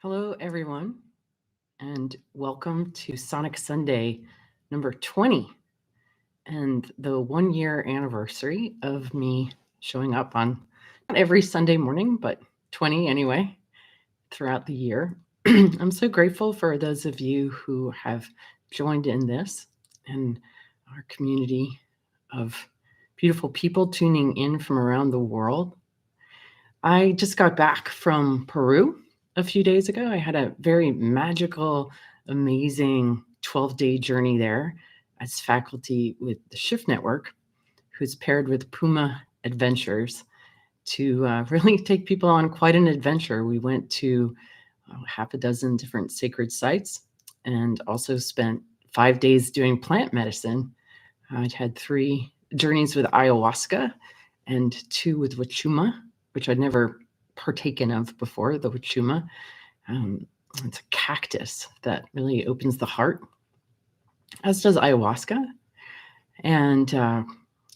Hello, everyone, and welcome to Sonic Sunday number 20 and the 1 year anniversary of me showing up on not every Sunday morning, but 20 anyway, throughout the year. I'm so grateful for those of you who have joined in this and our community of beautiful people tuning in from around the world. I just got back from Peru a few days ago. I had a very magical, amazing 12-day journey there as faculty with the Shift Network, who's paired with Puma Adventures to really take people on quite an adventure. We went to half a dozen different sacred sites and also spent 5 days doing plant medicine. I'd had 3 journeys with ayahuasca and 2 with wachuma, which I'd never partaken of before, the wachuma. It's a cactus that really opens the heart, as does ayahuasca. And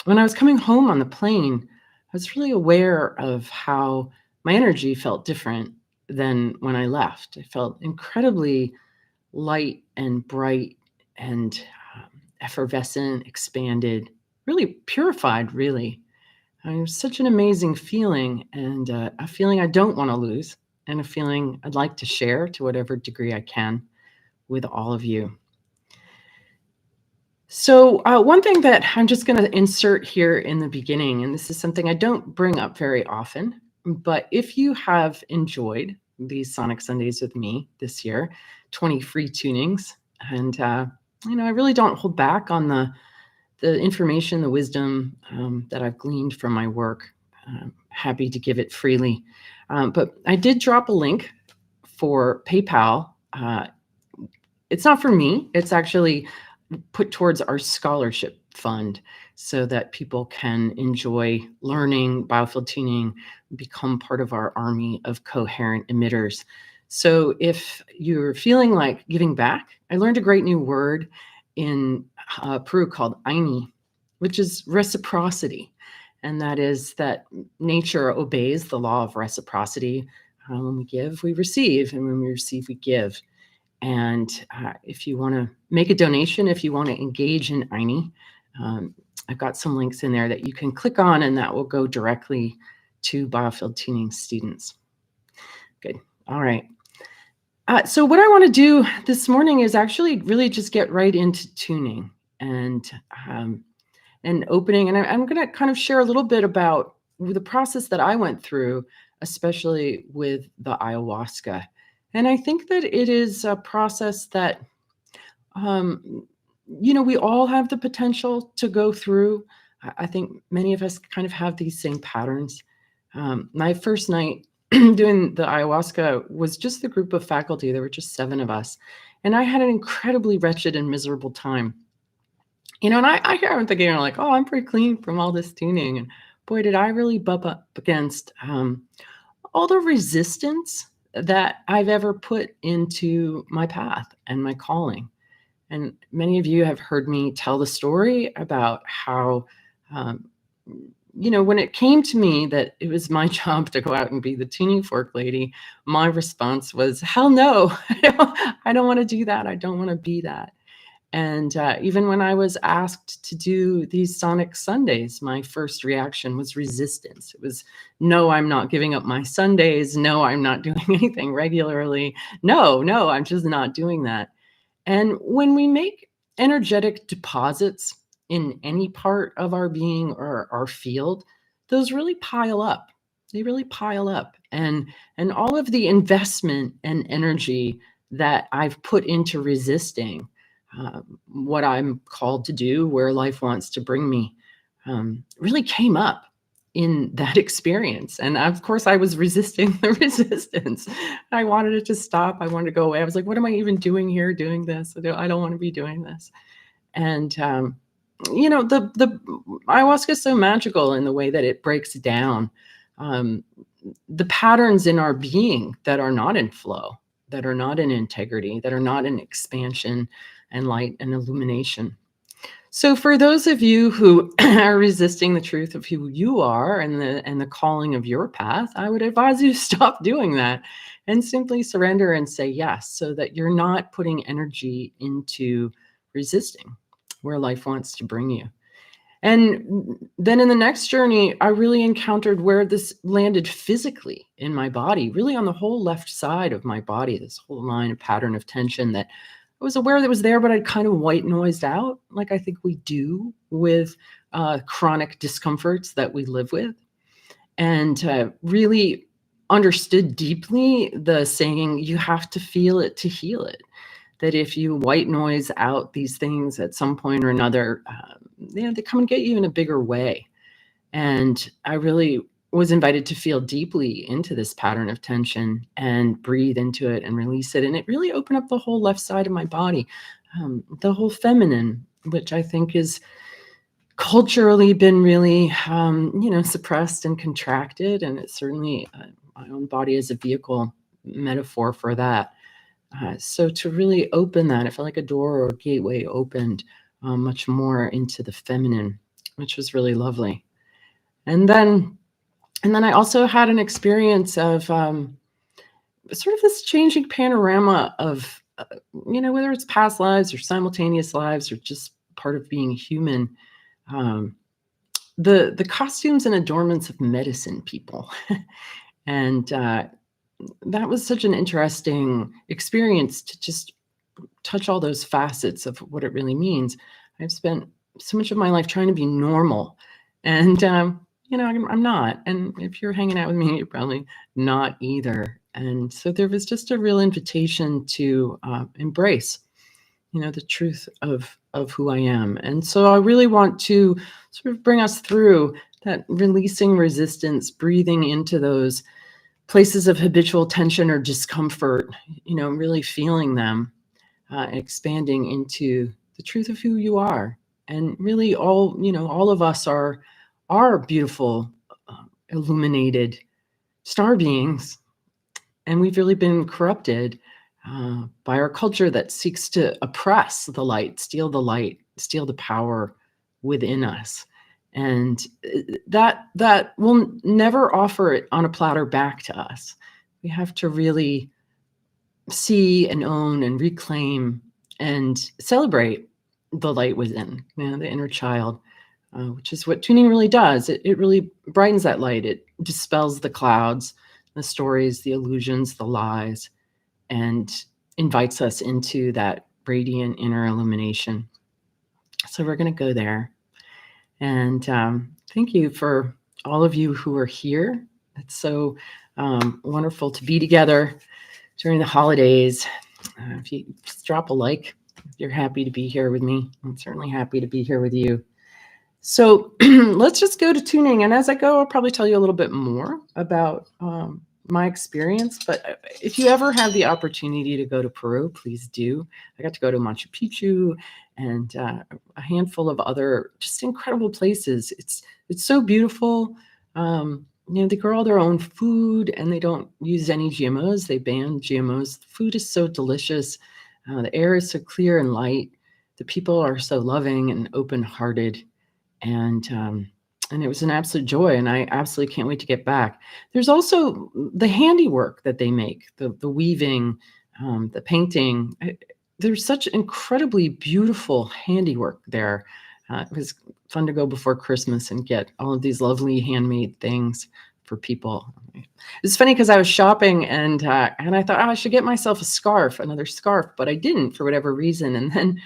when I was coming home on the plane, I was really aware of how my energy felt different than when I left. I felt incredibly light and bright and effervescent, expanded, really purified, really. It was such an amazing feeling, and a feeling I don't want to lose, and a feeling I'd like to share to whatever degree I can with all of you. So one thing that I'm just going to insert here in the beginning, and this is something I don't bring up very often, but if you have enjoyed these Sonic Sundays with me this year, 20 free tunings, and I really don't hold back on the information, the wisdom that I've gleaned from my work. I'm happy to give it freely. But I did drop a link for PayPal. It's not for me. It's actually put towards our scholarship fund so that people can enjoy learning Biofield Tuning, become part of our army of coherent emitters. So if you're feeling like giving back, I learned a great new word in Peru called Eileen, which is reciprocity. And that is that nature obeys the law of reciprocity. When we give, we receive. And when we receive, we give. And if you want to make a donation, if you want to engage in Eileen, I've got some links in there that you can click on, and that will go directly to Biofield Tuning students. Good. All right. So what I want to do this morning is actually really just get right into tuning and opening. And I'm going to kind of share a little bit about the process that I went through, especially with the ayahuasca. And I think that it is a process that, we all have the potential to go through. I think many of us kind of have these same patterns. My first night doing the ayahuasca was just the group of faculty. There were just 7 of us. And I had an incredibly wretched and miserable time. And I hear them thinking, like, oh, I'm pretty clean from all this tuning. And boy, did I really bump up against all the resistance that I've ever put into my path and my calling. And many of you have heard me tell the story about how, when it came to me that it was my job to go out and be the tuning fork lady, my response was, hell no, I don't want to do that. I don't want to be that. And even when I was asked to do these Sonic Sundays, my first reaction was resistance. It was, no, I'm not giving up my Sundays. No, I'm not doing anything regularly. No, I'm just not doing that. And when we make energetic deposits in any part of our being or our field, those really pile up. They really pile up. And all of the investment and energy that I've put into resisting what I'm called to do, where life wants to bring me, really came up in that experience. And of course, I was resisting the resistance. I wanted it to stop. I wanted to go away. I was like, what am I even doing here doing this? I don't want to be doing this. And, the ayahuasca is so magical in the way that it breaks down the patterns in our being that are not in flow, that are not in integrity, that are not in expansion and light and illumination. So for those of you who are resisting the truth of who you are and the calling of your path, I would advise you to stop doing that and simply surrender and say yes, so that you're not putting energy into resisting where life wants to bring you. And then in the next journey, I really encountered where this landed physically in my body, really on the whole left side of my body, this whole line of pattern of tension that I was aware that was there, but I'd kind of white noised out, like I think we do with chronic discomforts that we live with. And really understood deeply the saying, you have to feel it to heal it. That if you white noise out these things at some point or another, they come and get you in a bigger way. And I really was invited to feel deeply into this pattern of tension and breathe into it and release it. And it really opened up the whole left side of my body, the whole feminine, which I think is culturally been really, suppressed and contracted. And it's certainly my own body as a vehicle metaphor for that. So to really open that, it felt like a door or a gateway opened much more into the feminine, which was really lovely. And then I also had an experience of sort of this changing panorama of, whether it's past lives or simultaneous lives or just part of being human, um, the costumes and adornments of medicine people. And that was such an interesting experience to just touch all those facets of what it really means. I've spent so much of my life trying to be normal, and I'm not. And if you're hanging out with me, you're probably not either. And so there was just a real invitation to embrace, the truth of who I am. And so I really want to sort of bring us through that, releasing resistance, breathing into those places of habitual tension or discomfort, really feeling them, expanding into the truth of who you are. And really all of us are beautiful, illuminated star beings. And we've really been corrupted by our culture that seeks to oppress the light, steal the power within us. And that will never offer it on a platter back to us. We have to really see and own and reclaim and celebrate the light within, the inner child, which is what tuning really does. It really brightens that light. It dispels the clouds, the stories, the illusions, the lies, and invites us into that radiant inner illumination. So we're going to go there. And thank you for all of you who are here. It's so wonderful to be together during the holidays. If you just drop a like, if you're happy to be here with me, I'm certainly happy to be here with you. So let's just go to tuning. And as I go, I'll probably tell you a little bit more about my experience. But if you ever have the opportunity to go to Peru, please do. I got to go to Machu Picchu and a handful of other just incredible places. It's so beautiful. They grow all their own food and they don't use any GMOs. They ban GMOs. The food is so delicious. The air is so clear and light. The people are so loving and open-hearted. And it was an absolute joy. And I absolutely can't wait to get back. There's also the handiwork that they make, the weaving, the painting. There's such incredibly beautiful handiwork there. It was fun to go before Christmas and get all of these lovely handmade things for people. It's funny because I was shopping and I thought, I should get myself another scarf, but I didn't for whatever reason. And then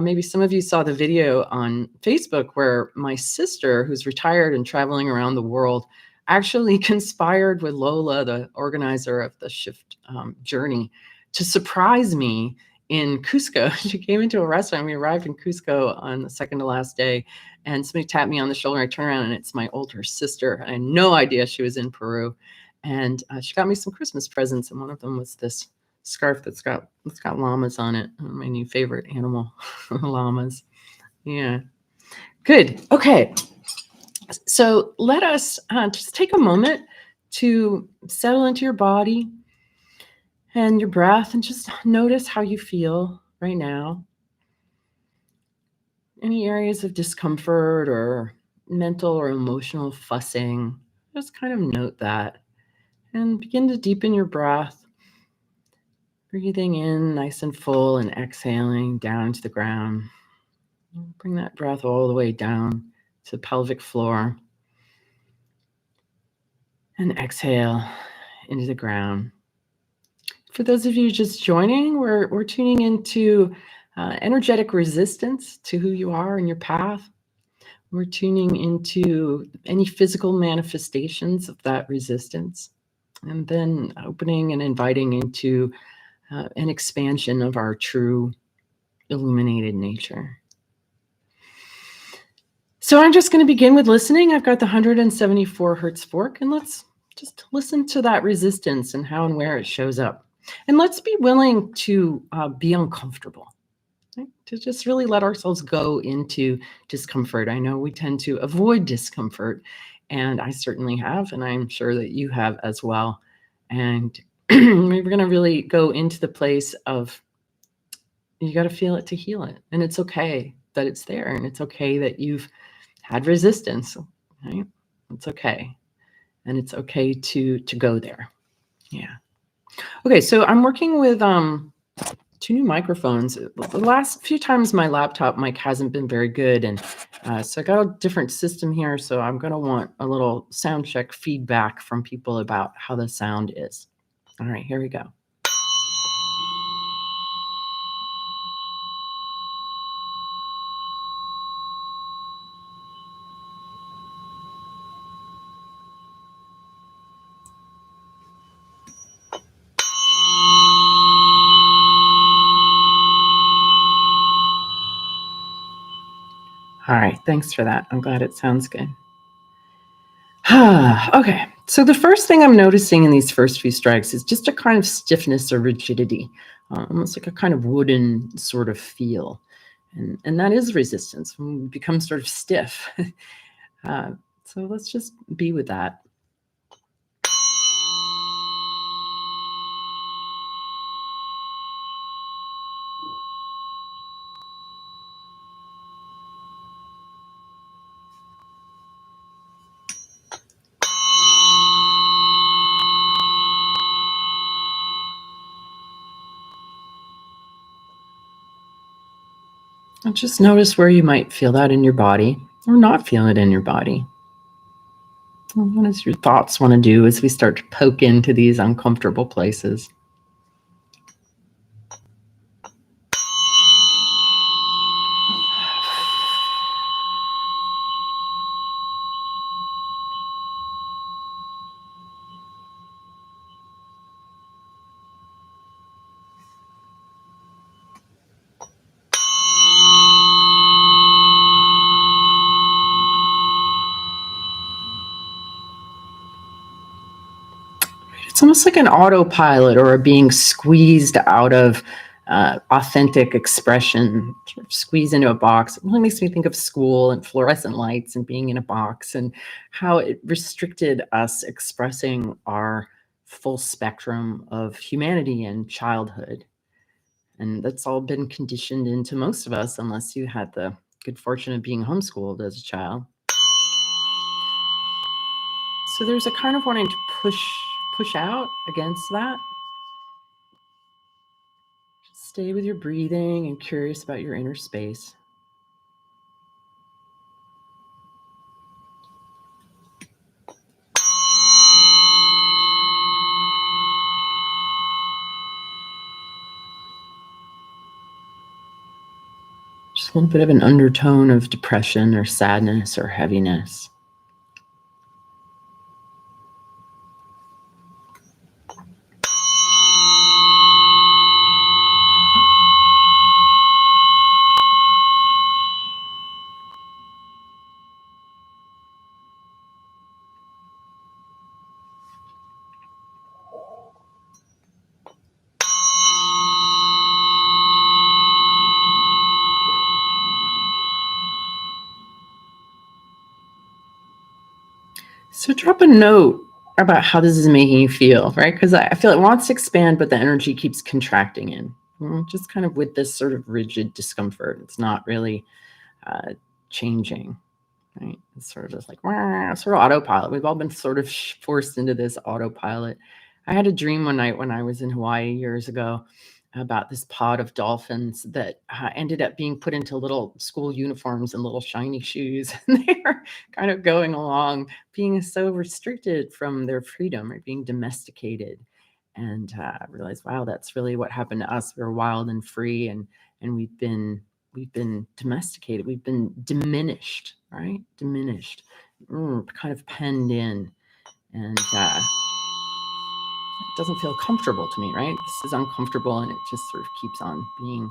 maybe some of you saw the video on Facebook where my sister, who's retired and traveling around the world, actually conspired with Lola, the organizer of the Shift journey, to surprise me in Cusco. She came into a restaurant. We arrived in Cusco on the second to last day, and somebody tapped me on the shoulder. I turned around, and it's my older sister. I had no idea she was in Peru, and she got me some Christmas presents, and one of them was this scarf that's got llamas on it. My new favorite animal, llamas. Yeah, good. Okay, so let us just take a moment to settle into your body and your breath and just notice how you feel right now. any areas of discomfort or mental or emotional fussing, just kind of note that and begin to deepen your breath. Breathing in nice and full and exhaling down to the ground. Bring that breath all the way down to the pelvic floor. And exhale into the ground. For those of you just joining, we're tuning into energetic resistance to who you are and your path. We're tuning into any physical manifestations of that resistance, and then opening and inviting into an expansion of our true illuminated nature. So I'm just going to begin with listening. I've got the 174 hertz fork, and let's just listen to that resistance and how and where it shows up. And let's be willing to be uncomfortable, right? To just really let ourselves go into discomfort. I know we tend to avoid discomfort, and I certainly have, and I'm sure that you have as well. And we're going to really go into the place of you got to feel it to heal it. And it's okay that it's there, and it's okay that you've had resistance, right? It's okay. And it's okay to go there. Yeah. Okay, so I'm working with 2 new microphones. The last few times my laptop mic hasn't been very good, and so I got a different system here, so I'm going to want a little sound check feedback from people about how the sound is. All right, here we go. All right, thanks for that. I'm glad it sounds good. Okay, so the first thing I'm noticing in these first few strikes is just a kind of stiffness or rigidity, almost like a kind of wooden sort of feel. And that is resistance when we become sort of stiff. So let's just be with that. And just notice where you might feel that in your body or not feel it in your body. What does your thoughts want to do as we start to poke into these uncomfortable places? It's almost like an autopilot or being squeezed out of authentic expression, sort of squeezed into a box. It really makes me think of school and fluorescent lights and being in a box and how it restricted us expressing our full spectrum of humanity and childhood. And that's all been conditioned into most of us, unless you had the good fortune of being homeschooled as a child. So there's a kind of wanting to push out against that. Just stay with your breathing and curious about your inner space. Just a little bit of an undertone of depression or sadness or heaviness. So drop a note about how this is making you feel, right? Because I feel it wants to expand, but the energy keeps contracting in. Just kind of with this sort of rigid discomfort. It's not really changing, right? It's sort of just like, sort of autopilot. We've all been sort of forced into this autopilot. I had a dream one night when I was in Hawaii years ago about this pod of dolphins that ended up being put into little school uniforms and little shiny shoes. And they were kind of going along, being so restricted from their freedom, or being domesticated. And I realized, wow, that's really what happened to us. We're wild and free, and we've been domesticated. We've been diminished, right? Diminished, kind of penned in, and it doesn't feel comfortable to me, right? This is uncomfortable, and it just sort of keeps on being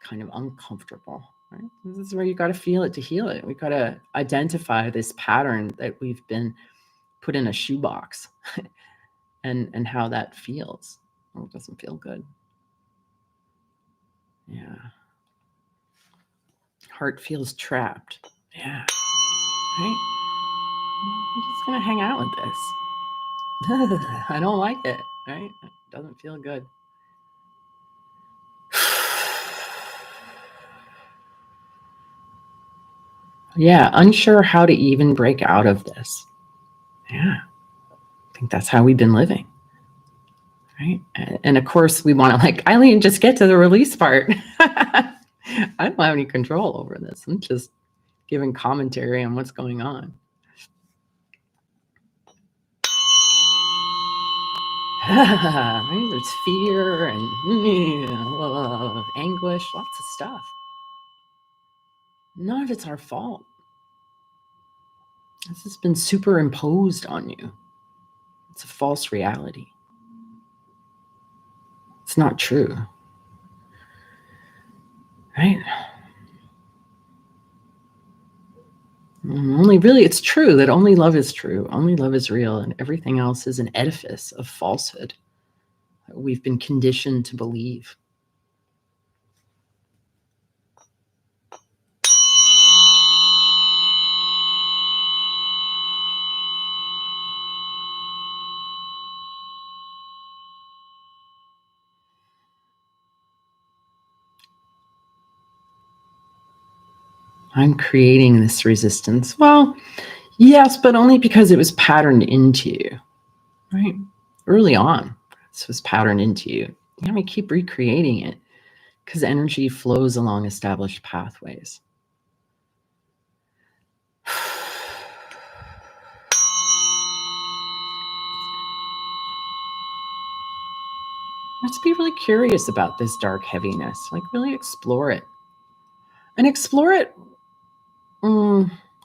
kind of uncomfortable, right? This is where you got to feel it to heal it. We got to identify this pattern that we've been put in a shoebox, and how that feels. Oh, it doesn't feel good. Yeah. Heart feels trapped. Yeah. Right? I'm just going to hang out with this. I don't like it, right? It doesn't feel good. Yeah, unsure how to even break out of this. Yeah, I think that's how we've been living, right? And of course, we want to, like, Eileen, just get to the release part. I don't have any control over this. I'm just giving commentary on what's going on. Right? There's fear and anguish, lots of stuff. None of it's our fault. This has been superimposed on you. It's a false reality. It's not true. Right? Only really, it's true that only love is true. Only love is real, and everything else is an edifice of falsehood that we've been conditioned to believe. I'm creating this resistance. Well, yes, but only because it was patterned into you, right? Early on, this was patterned into you. You know, we keep recreating it because energy flows along established pathways. Let's be really curious about this dark heaviness. Like, really explore it. And explore it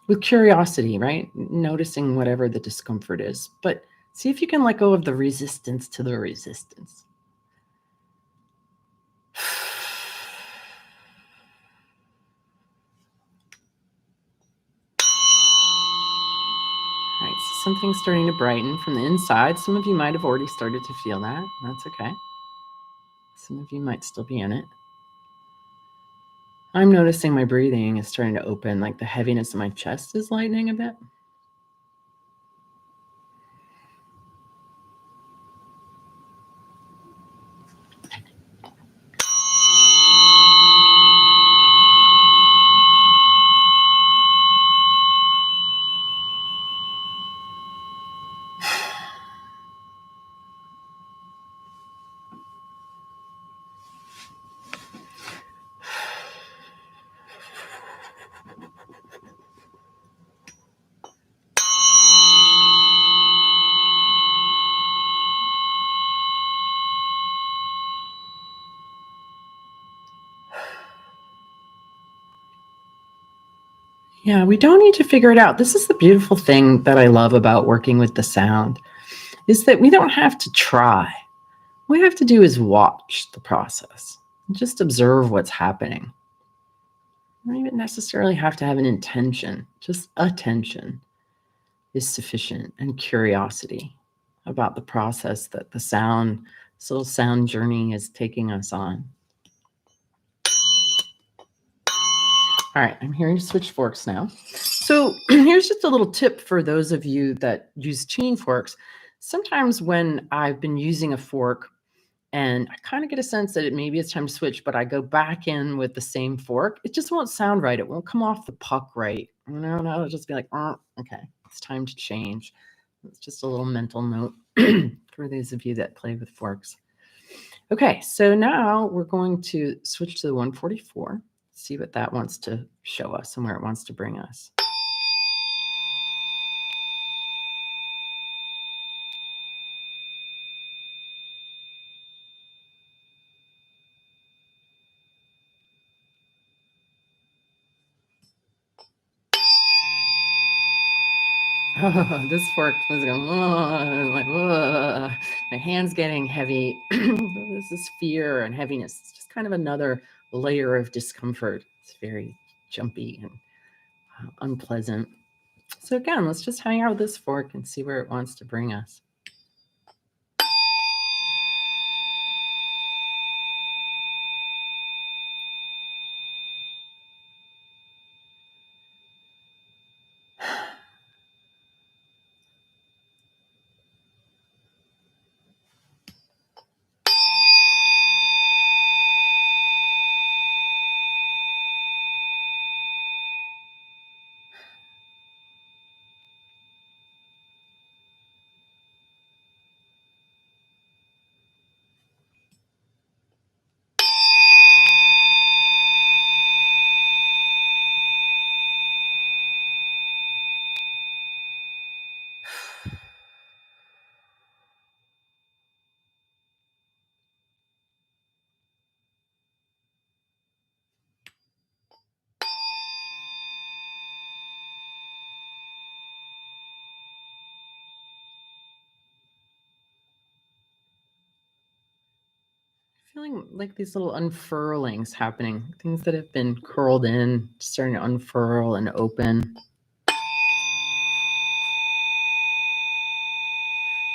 with curiosity, right? Noticing whatever the discomfort is. But see if you can let go of the resistance to the resistance. All right, so something's starting to brighten from the inside. Some of you might have already started to feel that. That's okay. Some of you might still be in it. I'm noticing my breathing is starting to open, like the heaviness in my chest is lightening a bit. Yeah, we don't need to figure it out. This is the beautiful thing that I love about working with the sound, is that we don't have to try. What we have to do is watch the process and just observe what's happening. You don't even necessarily have to have an intention. Just attention is sufficient, and curiosity about the process that this little sound journey is taking us on. All right, I'm hearing switch forks now. So here's just a little tip for those of you that use tuning forks. Sometimes when I've been using a fork And I kind of get a sense that maybe it's time to switch, but I go back in with the same fork. It just won't sound right. It won't come off the puck right. No, it'll just be like, okay, it's time to change. It's just a little mental note for those of you that play with forks. Okay, so now we're going to switch to the 144, see what that wants to show us and where it wants to bring us. Oh, this fork was going, like, my hand's getting heavy. This is fear and heaviness. It's just kind of another layer of discomfort. It's very jumpy and unpleasant. So again, let's just hang out with this fork and see where it wants to bring us. Feeling like these little unfurlings happening, things that have been curled in, starting to unfurl and open.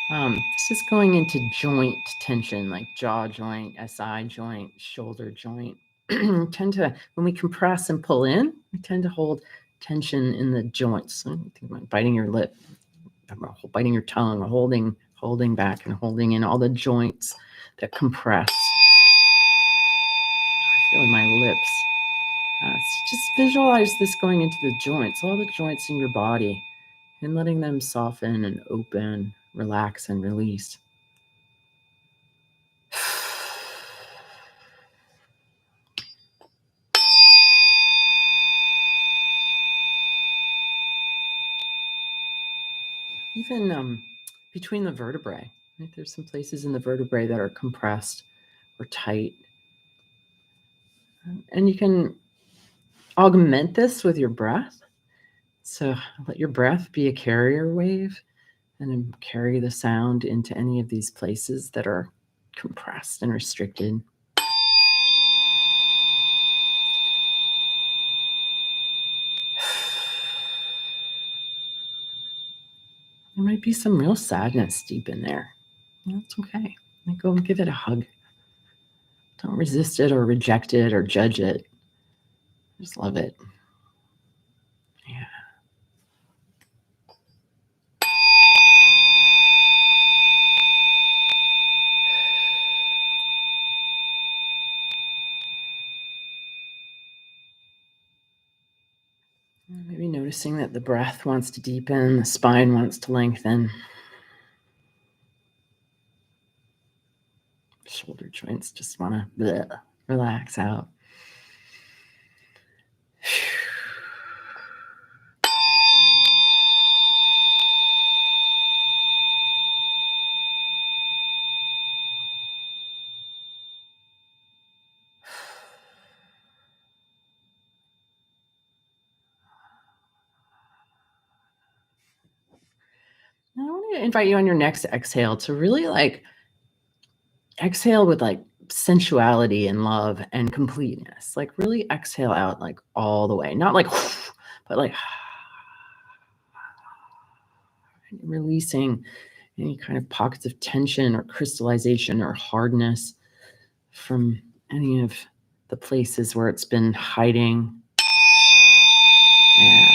This is going into joint tension, like jaw joint, SI joint, shoulder joint. Tend to, when we compress and pull in, we tend to hold tension in the joints. So think about biting your lip, biting your tongue, holding back and holding in all the joints that compress. I feel in my lips. Just visualize this going into the joints, all the joints in your body, and letting them soften and open, relax and release. Even between the vertebrae, right? There's some places in the vertebrae that are compressed or tight. And you can augment this with your breath. So let your breath be a carrier wave and then carry the sound into any of these places that are compressed and restricted. There might be some real sadness deep in there. That's okay. Go and give it a hug. Don't resist it or reject it or judge it. Just love it. Yeah. Maybe noticing that the breath wants to deepen, the spine wants to lengthen. Shoulder joints just want to relax out. I want to invite you on your next exhale to really exhale with sensuality and love and completeness. Really exhale out all the way. Not but releasing any kind of pockets of tension or crystallization or hardness from any of the places where it's been hiding. Yeah.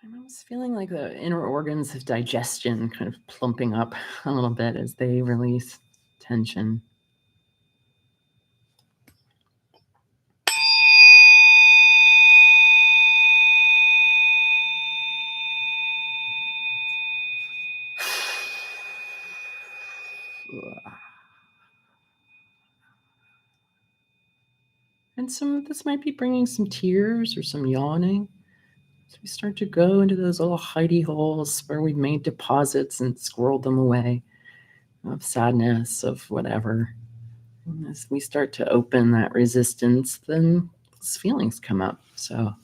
I'm almost feeling like the inner organs of digestion kind of plumping up a little bit as they release tension. And some of this might be bringing some tears or some yawning. So we start to go into those little hidey holes where we've made deposits and squirreled them away of sadness, of whatever. And as we start to open that resistance, then those feelings come up. So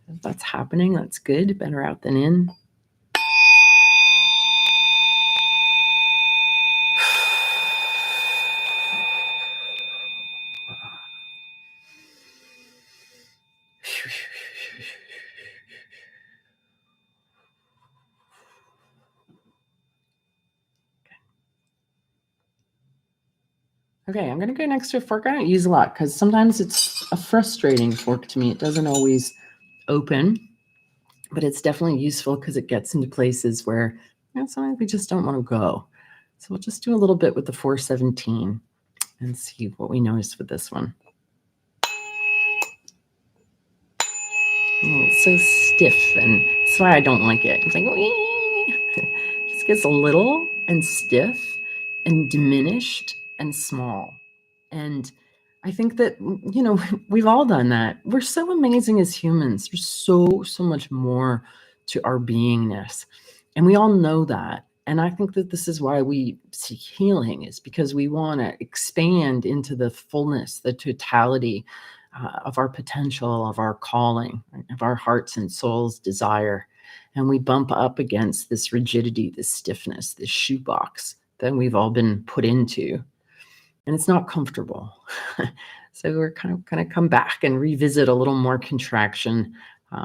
if that's happening, that's good. Better out than in. Okay, I'm going to go next to a fork I don't use a lot because sometimes it's a frustrating fork to me. It doesn't always open, but it's definitely useful because it gets into places where sometimes we just don't want to go. So we'll just do a little bit with the 417 and see what we notice with this one. It's so stiff, and that's why I don't like it. It's like, it just gets little and stiff and diminished and small. And I think that, we've all done that. We're so amazing as humans. There's so much more to our beingness. And we all know that. And I think that this is why we seek healing, is because we want to expand into the fullness, the totality of our potential, of our calling, of our hearts and souls' desire. And we bump up against this rigidity, this stiffness, this shoebox that we've all been put into. And it's not comfortable. So we're kind of going to come back and revisit a little more contraction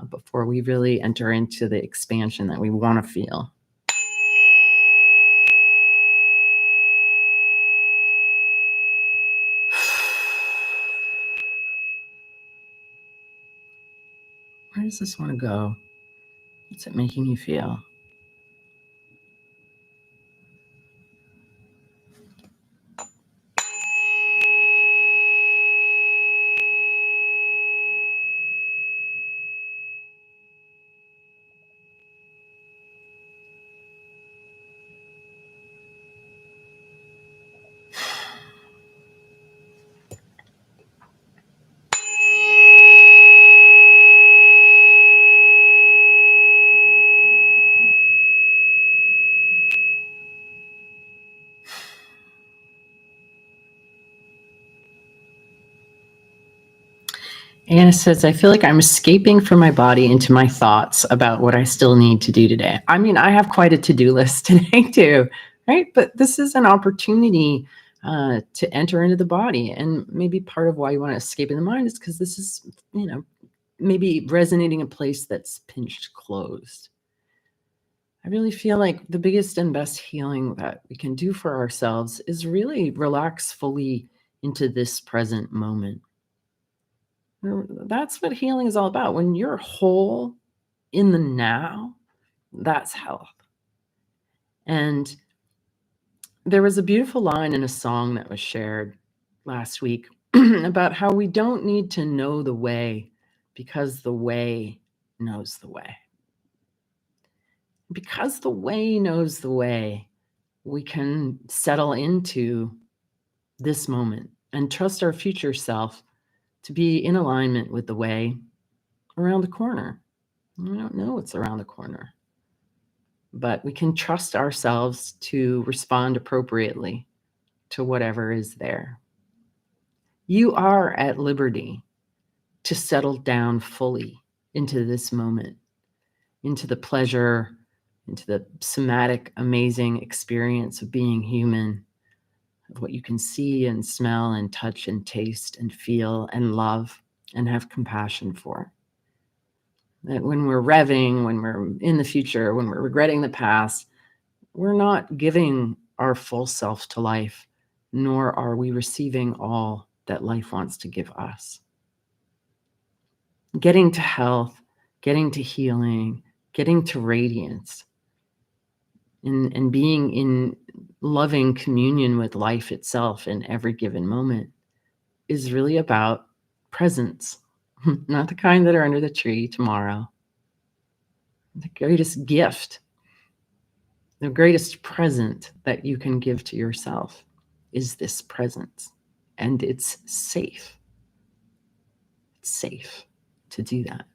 before we really enter into the expansion that we want to feel. Where does this want to go? What's it making you feel? Anna says, I feel like I'm escaping from my body into my thoughts about what I still need to do today. I mean, I have quite a to-do list today too, right? But this is an opportunity to enter into the body. And maybe part of why you want to escape in the mind is because this is, maybe resonating a place that's pinched closed. I really feel like the biggest and best healing that we can do for ourselves is really relax fully into this present moment. That's what healing is all about. When you're whole in the now, that's health. And there was a beautiful line in a song that was shared last week about how we don't need to know the way because the way knows the way. Because the way knows the way, we can settle into this moment and trust our future self to be in alignment with the way around the corner. We don't know what's around the corner, but we can trust ourselves to respond appropriately to whatever is there. You are at liberty to settle down fully into this moment, into the pleasure, into the somatic, amazing experience of being human, of what you can see and smell and touch and taste and feel and love and have compassion for. That when we're revving, when we're in the future, when we're regretting the past, we're not giving our full self to life, nor are we receiving all that life wants to give us. Getting to health, getting to healing, getting to radiance and being in loving communion with life itself in every given moment is really about presence, not the kind that are under the tree tomorrow. The greatest gift, the greatest present that you can give to yourself is this presence. And it's safe. It's safe to do that.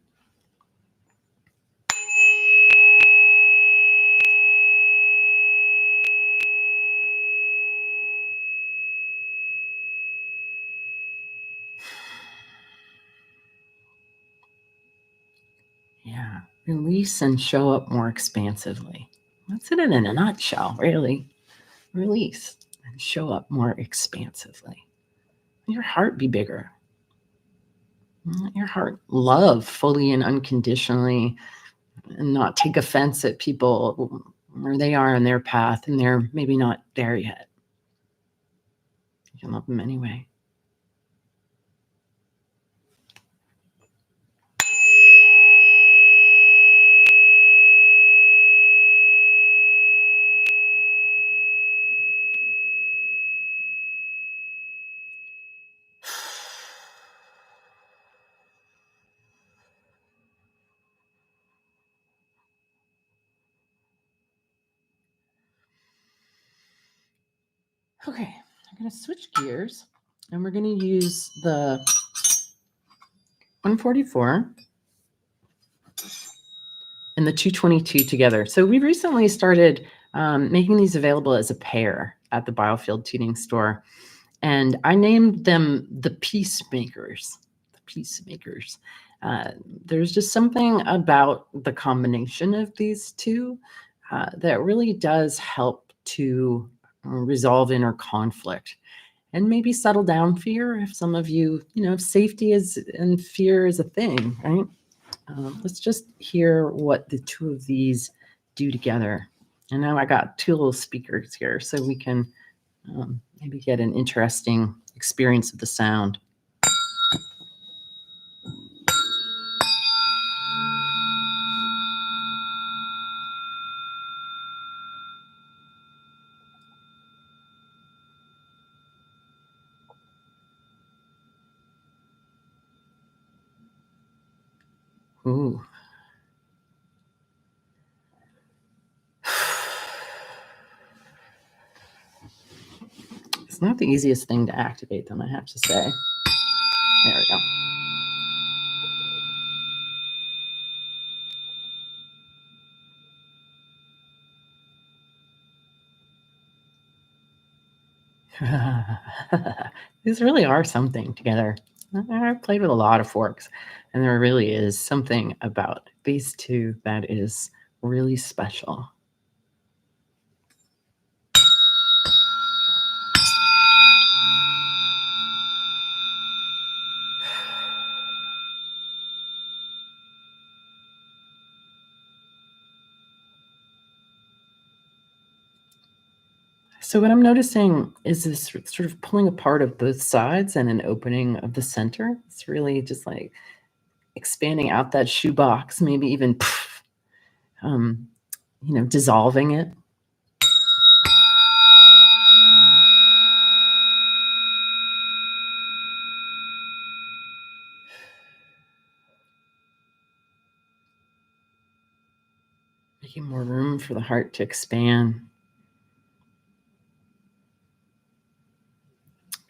Yeah, release and show up more expansively. That's it in a nutshell, really. Release and show up more expansively. Let your heart be bigger. Let your heart love fully and unconditionally and not take offense at people where they are on their path and they're maybe not there yet. You can love them anyway. Okay, I'm going to switch gears and we're going to use the 144 and the 222 together. So we recently started making these available as a pair at the Biofield Tuning store. And I named them the Peacemakers. The Peacemakers. There's just something about the combination of these two that really does help to resolve inner conflict and maybe settle down fear if some of you, if safety is and fear is a thing, right? Let's just hear what the two of these do together. And now I got two little speakers here so we can maybe get an interesting experience of the sound. Ooh. It's not the easiest thing to activate them, I have to say. There we go. These really are something together. I've played with a lot of forks, and there really is something about these two that is really special. So what I'm noticing is this sort of pulling apart of both sides and an opening of the center. It's really just like expanding out that shoebox, maybe even, dissolving it. Making more room for the heart to expand.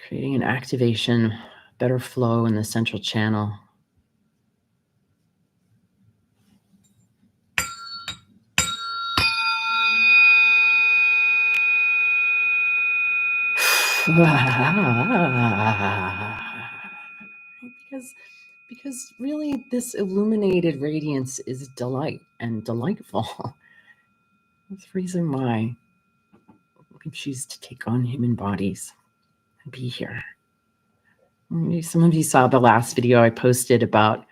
Creating an activation, better flow in the central channel. Because really this illuminated radiance is delight and delightful. That's the reason why we choose to take on human bodies and be here. Maybe some of you saw the last video I posted about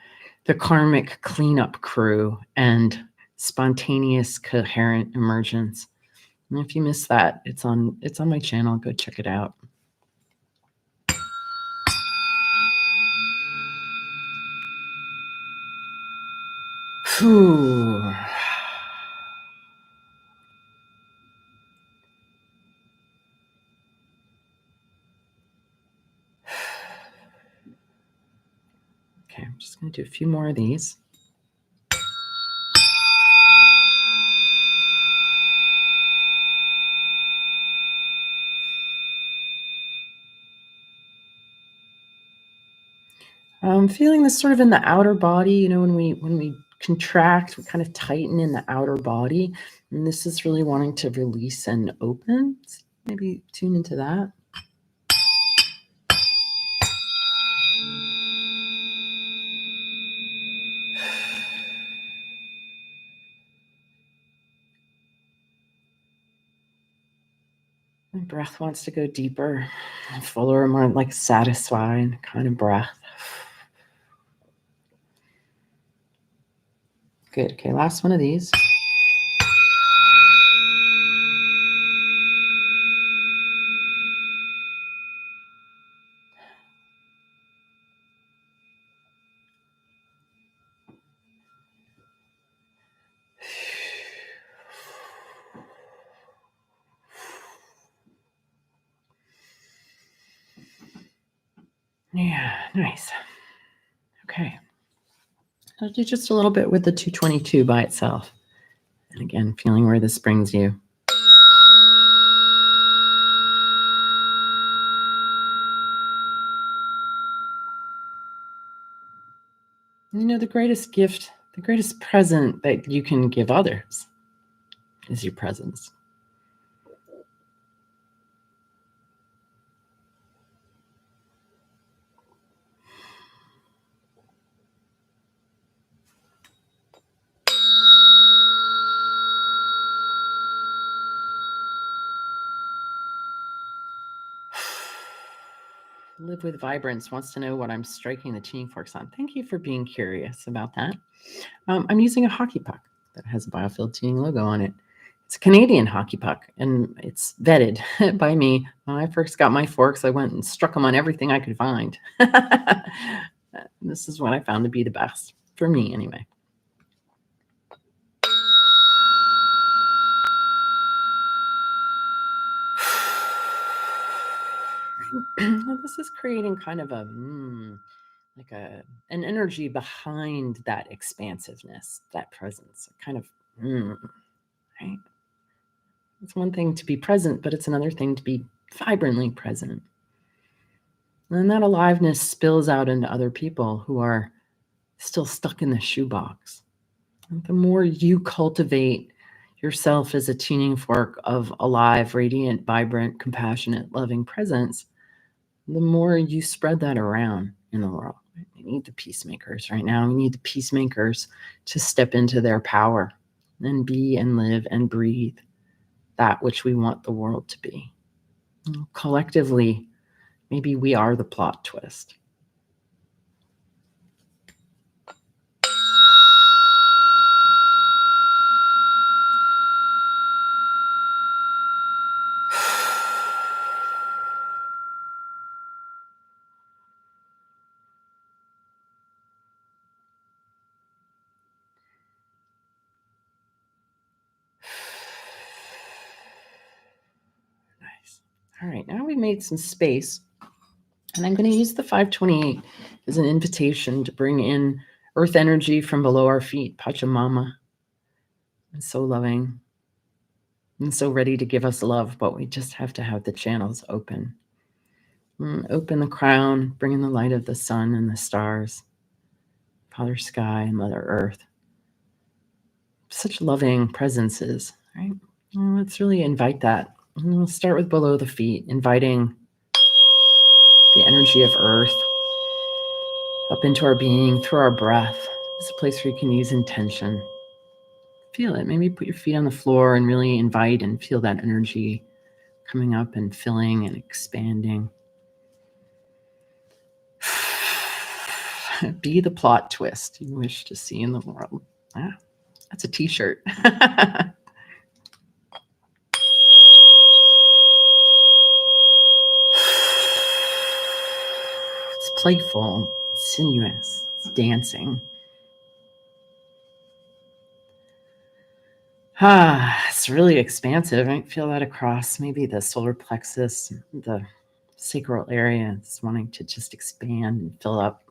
the karmic cleanup crew and spontaneous coherent emergence. And if you missed that, it's on my channel. Go check it out. Whew. I'm just going to do a few more of these. I'm feeling this sort of in the outer body. When we contract, we kind of tighten in the outer body. And this is really wanting to release and open. So maybe tune into that. My breath wants to go deeper, fuller, more like satisfied kind of breath. Good. Okay, last one of these. Yeah, nice. Okay. I'll do just a little bit with the 222 by itself. And again, feeling where this brings you. The greatest gift, the greatest present that you can give others is your presence. Live with Vibrance wants to know what I'm striking the tuning forks on. Thank you for being curious about that. I'm using a hockey puck that has a Biofield Tuning logo on it. It's a Canadian hockey puck, and it's vetted by me. When I first got my forks, I went and struck them on everything I could find. This is what I found to be the best, for me anyway. Well, this is creating kind of an energy behind that expansiveness, that presence, kind of, right? It's one thing to be present, but it's another thing to be vibrantly present. And that aliveness spills out into other people who are still stuck in the shoebox. And the more you cultivate yourself as a tuning fork of alive, radiant, vibrant, compassionate, loving presence, the more you spread that around in the world. We need the peacemakers right now. We need the peacemakers to step into their power and be and live and breathe that which we want the world to be. Collectively, maybe we are the plot twist. Nice. All right, now we've made some space, and I'm going to use the 528 as an invitation to bring in earth energy from below our feet. Pachamama is so loving and so ready to give us love, but we just have to have the channels open. Open the crown, bring in the light of the sun and the stars, Father Sky and Mother Earth. Such loving presences, right? Let's really invite that. And we'll start with below the feet, inviting the energy of Earth up into our being through our breath. It's a place where you can use intention. Feel it. Maybe put your feet on the floor and really invite and feel that energy coming up and filling and expanding. Be the plot twist you wish to see in the world. That's a t-shirt. It's playful, it's sinuous, it's dancing. It's really expansive. I feel that across maybe the solar plexus, the sacral area. It's wanting to just expand and fill up.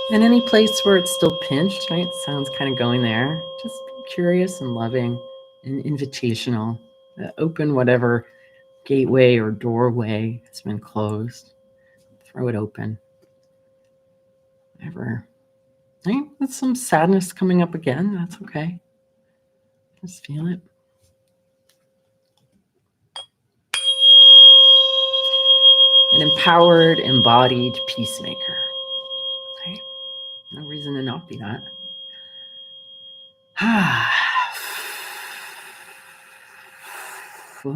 And any place where it's still pinched, right? Sounds kind of going there. Just be curious and loving and invitational. Open whatever gateway or doorway has been closed. Throw it open. Whatever. Right? With some sadness coming up again, that's okay. Just feel it. An empowered, embodied peacemaker. Right? No reason to not be that. Okay.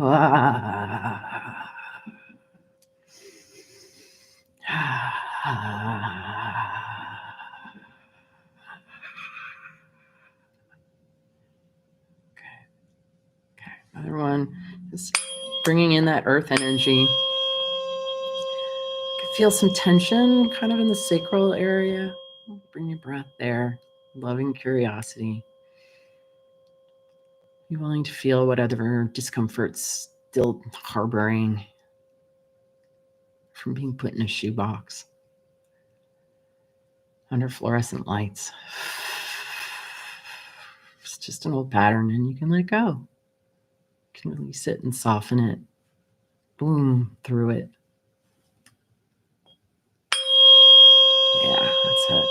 Another one. Just bringing in that earth energy. Feel some tension kind of in the sacral area. Bring your breath there. Loving curiosity. Be willing to feel whatever discomfort's still harboring from being put in a shoebox under fluorescent lights. It's just an old pattern and you can let go. You can release it and soften it. Boom, through it. Yeah, that's it.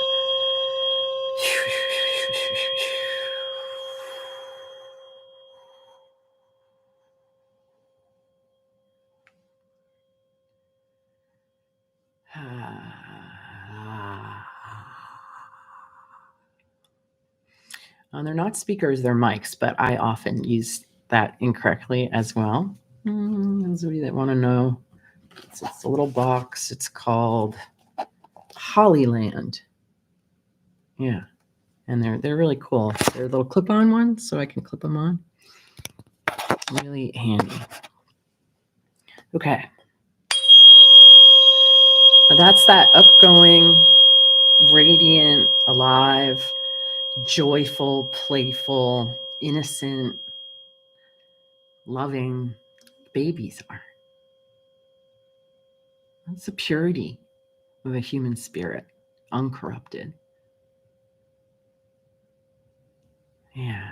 They're not speakers, they're mics, but I often use that incorrectly as well. Those of you that want to know, it's a little box. It's called Hollyland. Yeah, and they're really cool. They're little clip-on ones, so I can clip them on. Really handy. Okay. Now that's that upgoing, radiant, alive, joyful, playful, innocent, loving babies are. That's the purity of a human spirit, uncorrupted. Yeah.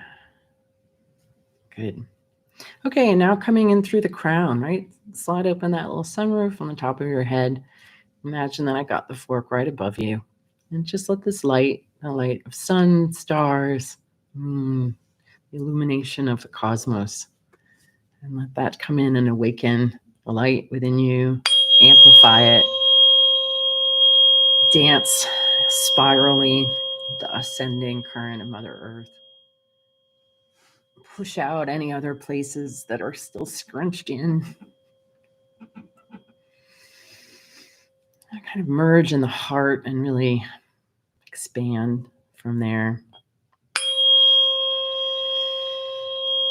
Good. Okay, and now coming in through the crown, right? Slide open that little sunroof on the top of your head. Imagine that I got the fork right above you. And just let this light, the light of sun, stars, the illumination of the cosmos, and let that come in and awaken the light within you, amplify it, dance spirally the ascending current of Mother Earth. Push out any other places that are still scrunched in. Kind of merge in the heart and really expand from there.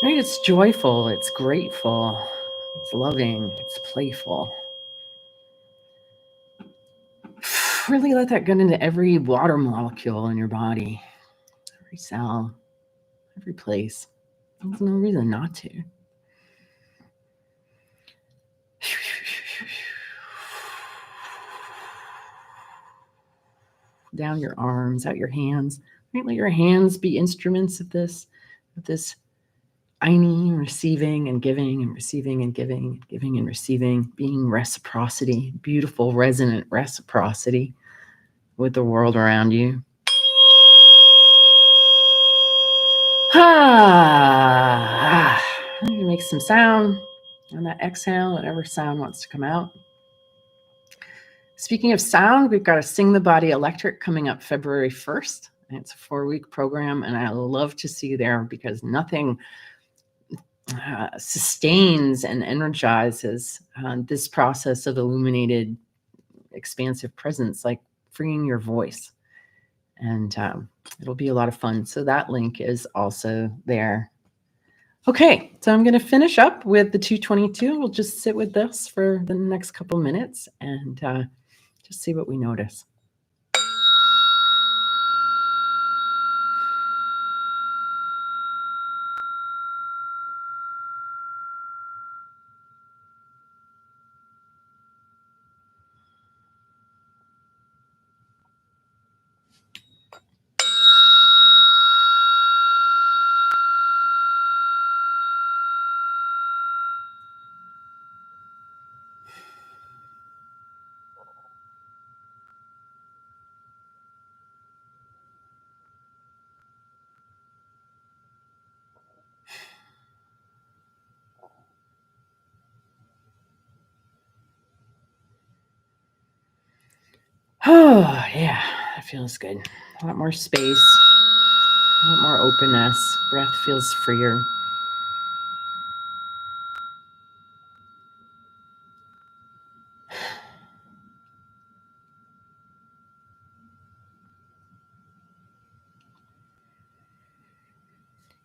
Right? It's joyful, it's grateful, it's loving, it's playful. Really let that get into every water molecule in your body, every cell, every place. There's no reason not to. Down your arms, out your hands. Right? Let your hands be instruments of this Eileen, receiving and giving and receiving and giving, giving and receiving, being reciprocity, beautiful, resonant reciprocity with the world around you. Make some sound on that exhale, whatever sound wants to come out. Speaking of sound, we've got a Sing the Body Electric coming up February 1st. It's a 4-week program, and I love to see you there because nothing sustains and energizes this process of illuminated, expansive presence, like freeing your voice. And it'll be a lot of fun. So that link is also there. Okay, so I'm going to finish up with the 222. We'll just sit with this for the next couple minutes and just see what we notice. Oh, yeah, that feels good. A lot more space, a lot more openness. Breath feels freer.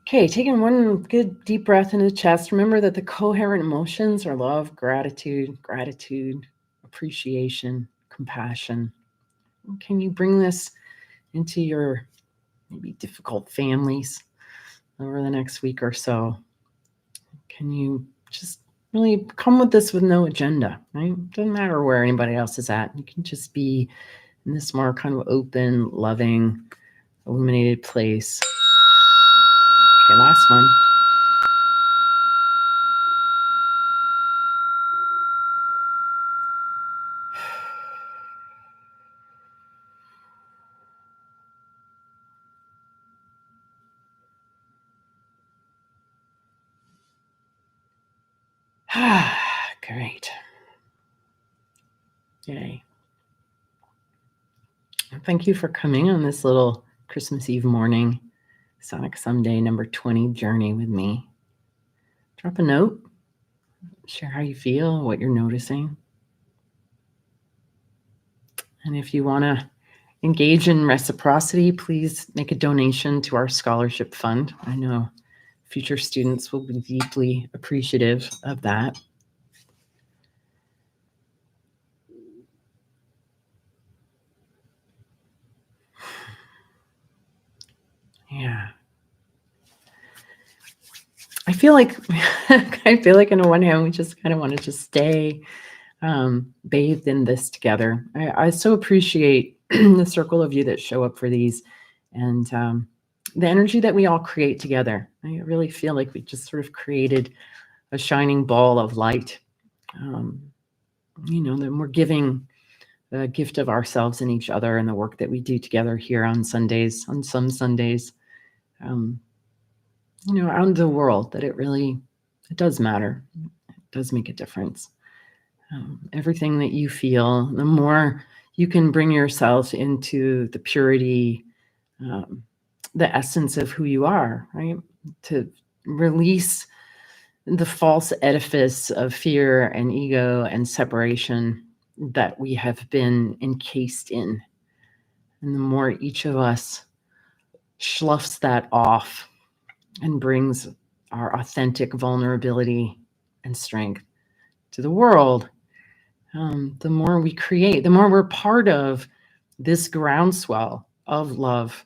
Okay, taking one good deep breath into the chest. Remember that the coherent emotions are love, gratitude, appreciation, compassion. Can you bring this into your maybe difficult families over the next week or so? Can you just really come with this with no agenda, right? Doesn't matter where anybody else is at. You can just be in this more kind of open, loving, illuminated place. Okay, last one. Great. Yay. Thank you for coming on this little Christmas Eve morning Sonic Sunday number 20 journey with me. Drop a note, share how you feel, what you're noticing. And if you want to engage in reciprocity, please make a donation to our scholarship fund. I know future students will be deeply appreciative of that. Yeah. I feel like on the one hand, we just kind of want to just stay bathed in this together. I so appreciate the circle of you that show up for these and the energy that we all create together. I really feel like we just sort of created a shining ball of light. That we're giving the gift of ourselves and each other and the work that we do together here on Sundays, on some Sundays, out in the world, that it does matter. It does make a difference. Everything that you feel, the more you can bring yourself into the purity, the essence of who you are, right? To release the false edifice of fear and ego and separation that we have been encased in. And the more each of us sloughs that off and brings our authentic vulnerability and strength to the world, the more we create, the more we're part of this groundswell of love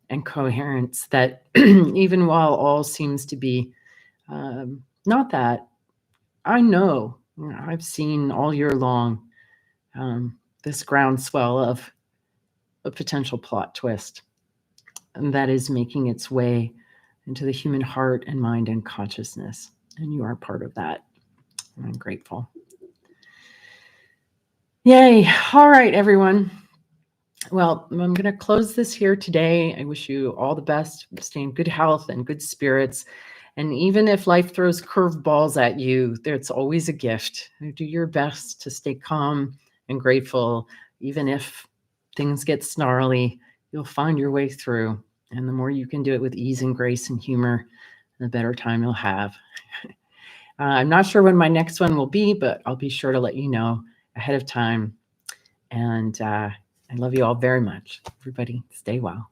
and coherence that even while all seems to be not that, I know, I've seen all year long this groundswell of a potential plot twist, and that is making its way into the human heart and mind and consciousness. And you are part of that. I'm grateful. Yay. All right, everyone. Well, I'm going to close this here today. I wish you all the best. Stay in good health and good spirits. And even if life throws curveballs at you, there's always a gift. Do your best to stay calm and grateful. Even if things get snarly, you'll find your way through. And the more you can do it with ease and grace and humor, the better time you'll have. I'm not sure when my next one will be, but I'll be sure to let you know ahead of time. And I love you all very much. Everybody, stay well.